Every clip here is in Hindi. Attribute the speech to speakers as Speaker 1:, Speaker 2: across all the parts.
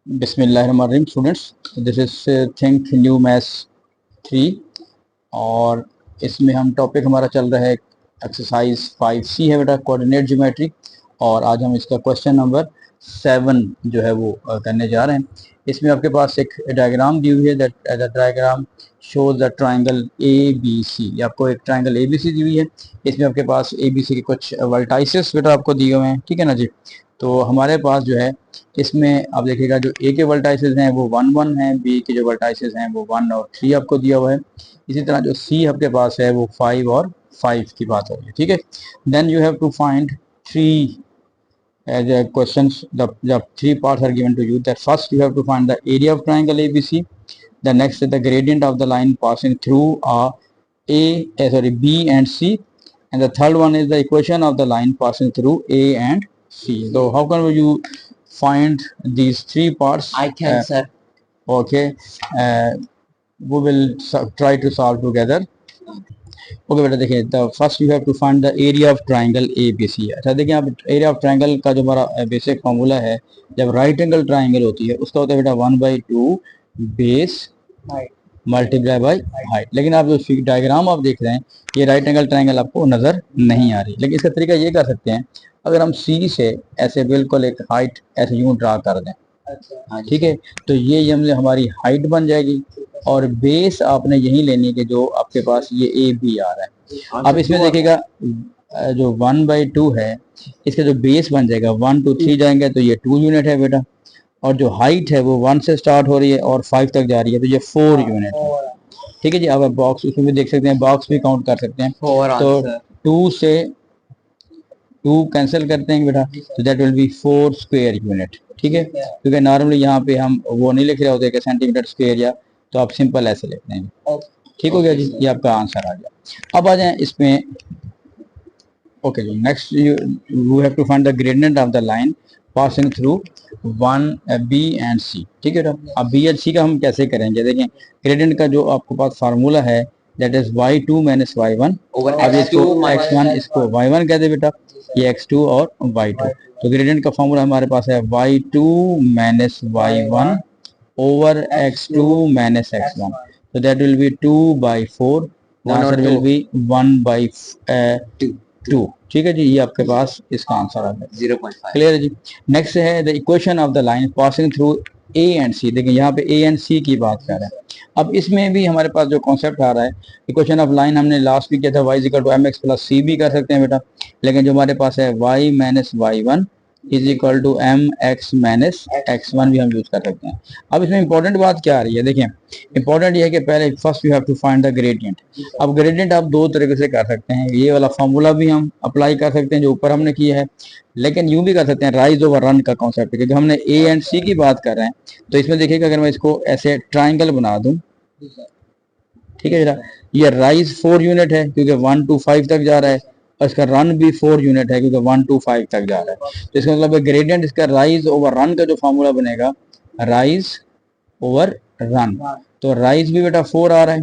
Speaker 1: बिस्मिल्लाहिर्रहमानिर्रहीम students, this is think new maths 3 और इसमें हम टॉपिक हमारा चल रहा है एक्सरसाइज 5C है बेटा, कोऑर्डिनेट ज्योमेट्री। और आज हम इसका क्वेश्चन नंबर 7 जो है वो करने जा रहे हैं। इसमें आपके पास एक डायग्राम दी हुई है, that diagram shows the triangle A B C. आपको एक ट्राइंगल ए बी सी दी हुई है। इसमें आपके पास ए बी सी के कुछ वर्टाइसेस बेटा आपको दिए हुए हैं, ठीक है ना जी। तो हमारे पास जो है इसमें आप देखिएगा जो ए के वर्टाइसेस हैं वो 1 1 हैं, बी के जो वर्टाइसेस हैं वो 1 और 3 आपको दिया हुआ है। इसी तरह जो सी आपके पास है वो 5 और 5 की बात हो रही है, ठीक है। Then you have to find three as a questions, the three parts are given to you. That first you have to find the area of triangle ABC. The next is the gradient of the line passing through B and C, and the third one is the equation of the line passing through A and C. So how can you find these three parts?
Speaker 2: I can, sir.
Speaker 1: Okay, we will try to solve together. Okay बेटा, देखिए the first you have to find the area of triangle A B C. अच्छा देखिए, आप एरिया ऑफ ट्राइंगल का जो हमारा बेसिक फार्मूला है, जब राइट एंगल ट्राइंगल होती है उसका होता है बेटा 1/2 बेस मल्टीप्लाई बाई हाइट। लेकिन आप जो डायग्राम आप देख रहे हैं ये राइट एंगल ट्राइंगल आपको नजर नहीं आ रही। लेकिन इसका तरीका ये कर सकते हैं, अगर हम सी से ऐसे बिल्कुल एक हाइट ऐसे यूं ड्रा कर दें, ठीक है, तो ये हमारी हाइट बन जाएगी। और बेस आपने यही लेनी है कि जो आपके पास ये ए बी आ रहा है। अब इसमें देखिएगा जो 1/2 है, इसका जो बेस बन जाएगा 1 2 3 जाएंगे तो ये 2 यूनिट है बेटा। और जो हाइट है वो 1 से स्टार्ट हो रही है और 5 तक जा रही है तो ये 4 यूनिट है, ठीक है जी। अब बॉक्स उसमें भी देख सकते हैं, बॉक्स भी काउंट कर सकते हैं। तो 2 से 2 कैंसिल करते हैं बेटा, तो that will B 4 square unit, ठीक है। क्योंकि नॉर्मली यहाँ पे हम वो नहीं लिख रहे होते कि सेंटीमीटर स्क्वायर, या तो आप सिंपल ऐसे लिखते हैं, ठीक हो गया जी। ये आपका आंसर आ गया। अब आ जाए इसमें, ओके जी। Next you have to find the gradient of the line passing through 1 B and C, ठीक है। अब बी एंड सी का हम कैसे करेंगे, देखें ग्रेडियंट का जो आपके पास फार्मूला है that is y2 minus y1। अब इसको x1 इसको y1 कह दे बेटा, ये x2 और y2। तो ग्रेडियंट का फार्मूला हमारे पास है y2 minus y1 over x2 minus x1। तो that will B 2/4। Answer will be 1/2, ठीक है जी। ये आपके पास इसका आंसर आ गया 0.5। क्लियर है जी। नेक्स्ट है the equation of the line passing through A and C. देखिए यहाँ पे ए एंड सी की बात कर रहे हैं। अब इसमें भी हमारे पास जो कॉन्सेप्ट आ रहा है, इक्वेशन ऑफ लाइन हमने लास्ट भी किया था, y equal to mx plus C भी कर सकते हैं बेटा। लेकिन जो हमारे पास है y minus y1 is equal to mx minus x1 भी हम यूज कर सकते हैं। अब इसमें इंपॉर्टेंट बात क्या आ रही है, देखिए इंपॉर्टेंट ये है कि पहले first you have to find the gradient. अब ग्रेडियंट आप दो तरीके से कर सकते हैं, ये वाला फॉर्मूला भी हम अप्लाई कर सकते हैं जो ऊपर हमने किया है, लेकिन यूं भी कर सकते हैं राइज ओवर रन का कॉन्सेप्ट, क्योंकि हमने ए एंड सी की बात कर रहे हैं। तो इसमें देखिएगा अगर मैं इसको ऐसे ट्राइंगल बना दूं, ठीक है जरा, ये राइज 4 यूनिट है क्योंकि 1 to 5 तक जा रहा है, और इसका रन भी 4 यूनिट है क्योंकि 1 to 5 तक जा रहा है। तो इसका मतलब ग्रेडियंट इसका राइज ओवर रन का जो फॉर्मूला बनेगा, राइज ओवर रन, तो राइज भी बेटा 4 आ रहा है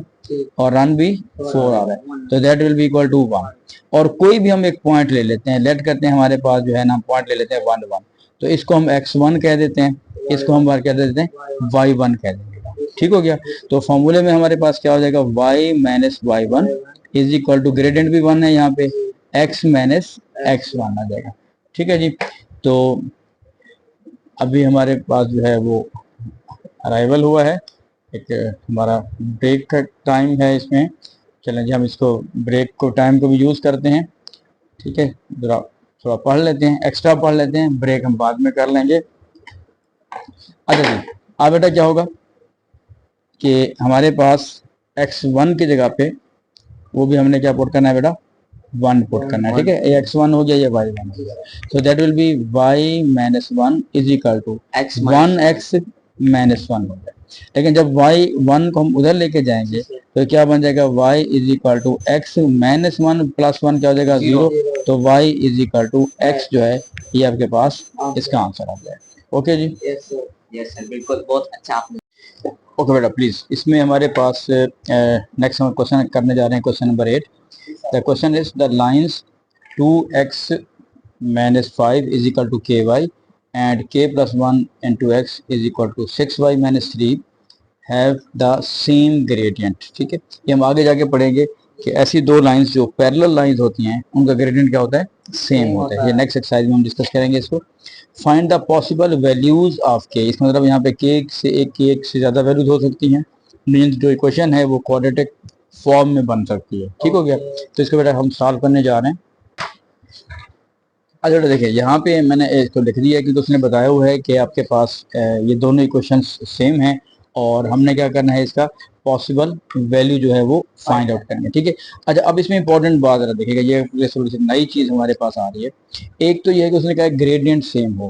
Speaker 1: और रन भी 4 आ रहा है, तो that will be equal to 1। और कोई भी हम एक पॉइंट ले लेते हैं, लेट करते हैं हमारे पास जो है ना पॉइंट ले लेते हैं 1 1, तो इसको हम x1 कह देते हैं, इसको हम कह देते हैं y1 कह देंगे, ठीक हो गया। तो फॉर्मूले में हमारे पास क्या हो जाएगा, y minus y1 is equal to, gradient भी 1 है यहाँ पे, x माइनस x1 आ जाएगा, ठीक है जी। तो अभी हमारे पास जो है वो अराइवल हुआ है, एक हमारा ब्रेक का टाइम है इसमें। चलें जी, हम इसको ब्रेक को टाइम को भी यूज़ करते हैं, ठीक है। जरा थोड़ा पढ़ लेते हैं, एक्स्ट्रा पढ़ लेते हैं, ब्रेक हम बाद में कर लेंगे। अच्छा जी, अब बेटा क्या होगा कि हमारे पास x1 की जगह पे वो भी हमने क्या पुट करना है बेटा, 1 पुट करना है, ठीक है। ये x1 हो गया, ये y1 हो गया, so that will be y minus 1 is equal to 1x minus 1 हो गया। लेकिन जब y1 को हम उधर लेके जाएंगे तो क्या बन जाएगा, y is equal to x minus 1 plus 1 क्या हो जाएगा 0, तो y is equal to x जो है ये आपके पास इसका आंसर आ जाएगा। ओके जी,
Speaker 2: यस सर, बिल्कुल बहुत अच्छा आपने।
Speaker 1: ओके बेटा प्लीज, इसमें हमारे पास नेक्स्ट हम क्वेश्चन करने जा रहे हैं, question number 8। The question is the lines 2x minus 5 is equal to ky and k plus 1 into x is equal to 6y minus 3 have the same gradient. ठीक है, ये हम आगे जाके पढ़ेंगे कि ऐसी दो लाइंस जो पैरेलल लाइंस होती हैं उनका ग्रेडियंट क्या होता है, सेम होता है। ये नेक्स्ट एक्सरसाइज में हम डिस्कस करेंगे इसको। Find the possible values of के, इसका मतलब यहाँ पे के से ज़्यादा वैल्यूज हो सकती हैं, मीन्स जो इक्वेशन है वो क्वाड्रेटिक फॉर्म में बन सकती है। ठीक हो गया, तो इसको बेटा हम सॉल्व करने जा रहे हैं। अच्छा देखिए यहाँ पे मैंने इसको लिख दिया क्योंकि उसने बताया हुआ है कि आपके पास ये दोनों इक्वेशंस सेम हैं और हमने क्या करना है, इसका पॉसिबल वैल्यू जो है वो फाइंड आउट करेंगे। ठीक है, अच्छा अब इसमें इंपॉर्टेंट बात जरा देखिएगा, ये थोड़ी सी नई चीज़ हमारे पास आ रही है। एक तो ये है कि उसने कहा ग्रेडियंट सेम हो,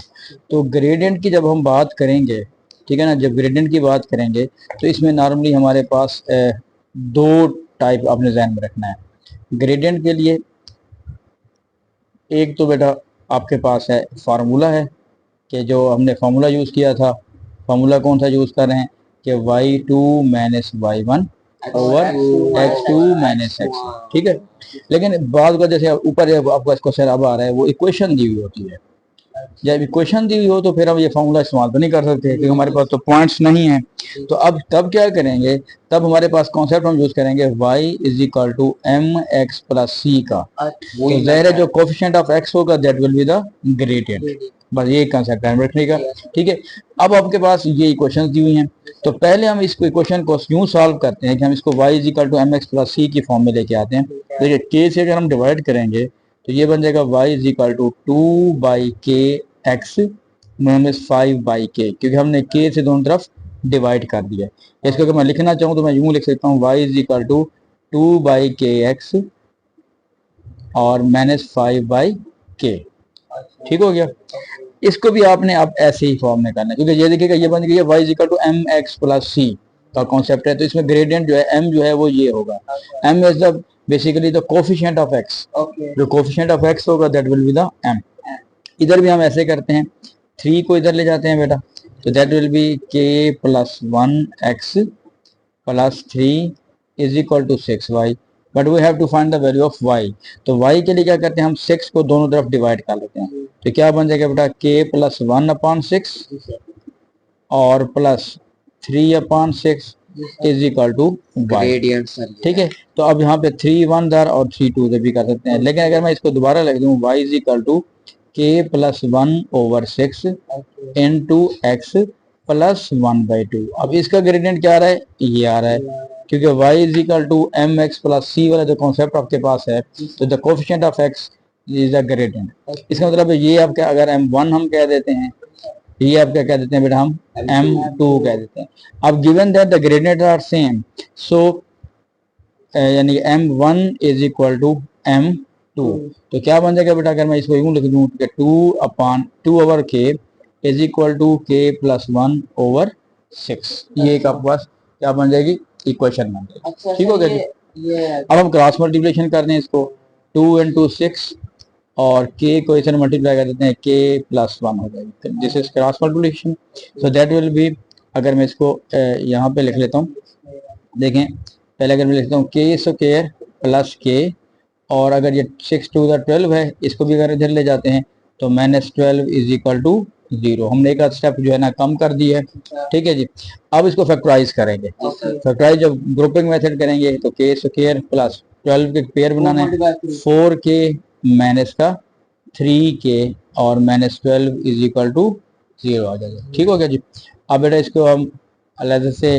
Speaker 1: तो ग्रेडियंट की जब हम बात करेंगे, ठीक है ना, जब ग्रेडियंट की बात करेंगे तो इसमें नॉर्मली हमारे पास दो टाइप अपने जहन में रखना है ग्रेडियंट के लिए। एक तो बेटा आपके पास है फार्मूला है कि जो हमने फार्मूला यूज़ किया था, फार्मूला कौन सा यूज़ कर रहे हैं कि y2 minus y1 over x2 minus x। ठीक है, लेकिन बाद का जैसे ऊपर आपका क्वेश्चन अब आ रहा है वो इक्वेशन दी हुई होती है, जब इक्वेशन दी हुई हो तो फिर हम ये फार्मूला इस्तेमाल तो नहीं कर सकते क्योंकि हमारे पास तो पॉइंट्स नहीं है। तो अब तब क्या करेंगे, तब हमारे पास कॉन्सेप्ट हम यूज करेंगे y is equal to M X plus C का। तो ज़ाहिर है जो कोफिशिएंट ऑफ x होगा that will be the gradient, बस ये कंसेप्ट ध्यान रखने का। ठीक है, अब आपके पास ये इक्वेशन दी हुई हैं, तो पहले हम इसको इक्वेशन को यूं सॉल्व करते हैं कि हम इसको y is equal to M X plus C की फॉर्म में लेके आते हैं। देखिए k से अगर हम डिवाइड करेंगे तो ये बन जाएगा y is equal to 2 by k x minus 5 by k, क्योंकि हमने k से दोनों तरफ डिवाइड कर दिया। इसको अगर मैं लिखना चाहूँ तो मैं यूं लिख सकता हूँ y is equal to 2 by k x और माइनस 5 बाई के। ठीक हो गया, इसको भी आपने अब ऐसे ही फॉर्म में करना है क्योंकि ये देखिएगा ये बन गई है y is equal to M X plus C का कॉन्सेप्ट है, तो इसमें ग्रेडियंट जो है m जो है वो ये होगा, m is the basically the coefficient of x, जो कोफिशिएंट ऑफ x होगा that will be the m। इधर भी हम ऐसे करते हैं, 3 को इधर ले जाते हैं बेटा, तो that will be k plus 1x plus 3 is equal to 6y, but we have to find the value of y। तो y के लिए क्या करते हैं, हम 6 को दोनों तरफ डिवाइड कर लेते हैं, तो क्या बन जाएगा बेटा k प्लस 1 अपॉन 6 और plus 3 upon 6 is equal to y। ठीक है, तो अब यहाँ पे 3 1 दर और 3 2 दर भी कर सकते हैं, लेकिन अगर मैं इसको दोबारा लिख दूँ y is equal to k plus 1 over 6 into x plus 1/2। अब इसका ग्रेडियंट क्या आ रहा है, ये आ रहा है क्योंकि y is equal to M X plus C वाला जो कॉन्सेप्ट आपके पास है, तो the coefficient of x is the gradient. इसका मतलब ये आपका अगर m1 हम कह देते हैं, ये आप क्या कह देते हैं बेटा, हम m2 कह देते हैं। अब given that the gradient are same, so यानी m1 is equal to m2, तो क्या बन जाएगा बेटा, अगर मैं इसको यूं लिख दूं कि 2 over k is equal to k plus 1 over 6, ये एक आपके पास क्या बन जाएगी, इक्वेशन बन जाएगी। ठीक हो गया जी। अब हम क्रॉस मल्टीप्लिकेशन कर दें इसको, 2 इंटू 6 और k को इसे मल्टीप्लाई कर देते हैं, k प्लस 1 हो जाएगी, this is cross multiplication. So that will B, अगर मैं इसको यहाँ पे लिख लेता हूँ, देखें पहले अगर मैं लिखता हूँ k स्क्वायर प्लस k, और अगर ये 6 2 12 है, इसको भी अगर इधर ले जाते हैं तो माइनस 12 इज इक्वल टू 0। हमने एक स्टेप जो है ना कम कर दी है। ठीक है जी, अब इसको फैक्टराइज करेंगे, फैक्टराइज जब ग्रुपिंग मेथड करेंगे तो k स्क्वायर प्लस 12 के पेयर बनाना है, 4k माइनस का 3k और माइनस 12 इज इक्वल टू 0 आ जाएगा। ठीक हो गया जी। अब बेटा इसको हम अलग से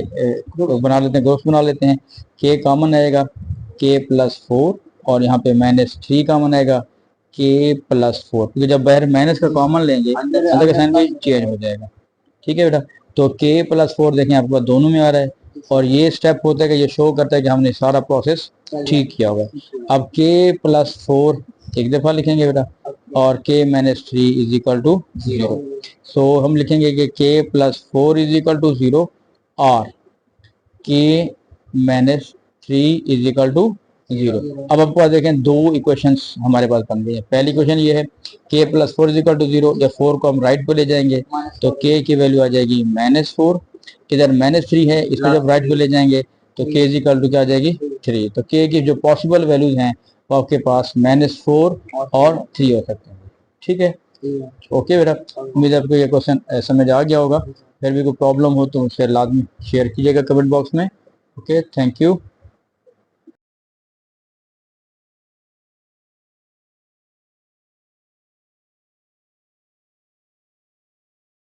Speaker 1: बना लेते हैं, ग्रुप्स बना लेते हैं, k कॉमन आएगा k प्लस 4 और यहाँ पे माइनस 3 कॉमन आएगा k प्लस 4, क्योंकि जब बाहर माइनस का कॉमन लेंगे अंदर का साइन भी चेंज हो जाएगा। ठीक है बेटा, तो k प्लस 4 देखें आपके पास दोनों में आ रहा है, और ये स्टेप होता है कि ये शो करता है कि हमने सारा प्रोसेस ठीक किया हुआ है। अब k प्लस 4 एक दफ़ा लिखेंगे बेटा, और k minus 3 is equal to 0। So हम लिखेंगे कि k plus 4 is equal to 0 और k minus 3 is equal to 0। अब आपको देखें दो इक्वेशंस हमारे पास बन गई है। पहली इक्वेशन ये है k plus 4 is equal to 0, जब 4 को हम राइट पे ले जाएंगे तो k की वैल्यू आ जाएगी माइनस 4, इधर माइनस 3 है, इसको जब राइट पे ले जाएंगे तो k इज इक्वल टू क्या आ जाएगी 3। तो k की जो पॉसिबल वैल्यूज हैं वो आपके पास माइनस 4 और 3 हो सकते हैं। ठीक है, ओके बेटा, उम्मीद है आपको ये क्वेश्चन समझ आ गया होगा। फिर भी कोई प्रॉब्लम हो तो मुझसे लाजमी शेयर कीजिएगा कमेंट बॉक्स में। Okay, thank you.